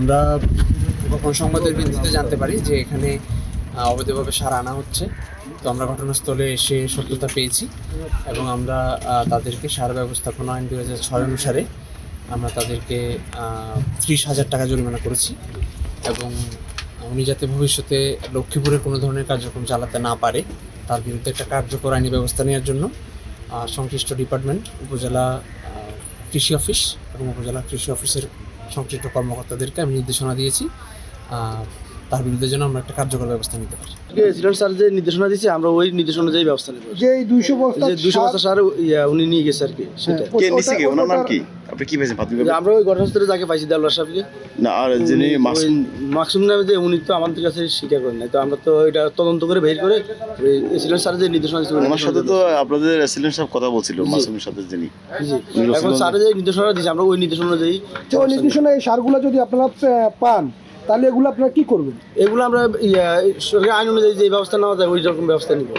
আমরা গোপন সংবাদের ভিত্তিতে জানতে পারি যে এখানে অবৈধভাবে সার আনা হচ্ছে। তো আমরা ঘটনাস্থলে এসে সত্যতা পেয়েছি এবং আমরা তাদেরকে সার ব্যবস্থাপনা আইন 2006 অনুসারে আমরা তাদেরকে 30,000 টাকা জরিমানা করেছি এবং উনি যাতে ভবিষ্যতে লক্ষ্মীপুরের কোনো ধরনের কার্যক্রম চালাতে না পারে তার বিরুদ্ধে একটা কার্যকর আইনি ব্যবস্থা নেওয়ার জন্য সংশ্লিষ্ট ডিপার্টমেন্ট, উপজেলা কৃষি অফিস এবং উপজেলা কৃষি অফিসের সংশ্লিষ্ট কর্মকর্তাদেরকে আমি নির্দেশনা দিয়েছি তার বিরুদ্ধে যেন আমরা একটা কার্যকর ব্যবস্থা নিতে পারি। সিলেন্ট স্যার যে নির্দেশনা দিয়েছে আমরা ওই নির্দেশনা অনুযায়ী ব্যবস্থা নেব। যে 200 বস্তা সার উনি নিয়ে গেছে আর কি, সেটা কে নিছে, কি ওনার নাম কি, আপনি কি পেয়েছেন প্রাথমিকভাবে? আমরা ওই ঘটনাস্থলে যাকে পাইছি দেওয়ার সাহেবকে না, আর যিনি মাসুম নামে যে উনি তো আমাদের কাছে স্বীকার করেন নাই, তো আমরা তো এটা তদন্ত করে বের করে সিলেন্ট স্যার যে নির্দেশনা দিয়েছে ওনার সাথে তো আপনাদের সিলেন্ট সাহেব কথা বলছিল, মাসুমের সাথে যিনি। এখন স্যার যে নির্দেশনা দিয়েছে আমরা ওই নির্দেশনা অনুযায়ী ওই নির্দেশনা এই সারগুলো যদি আপনারা পান তাহলে এগুলো আপনারা কি করবেন? এগুলো আমরা সরকারি আইন অনুযায়ী যে ব্যবস্থা নেওয়া যায় ওই রকম ব্যবস্থা নিব।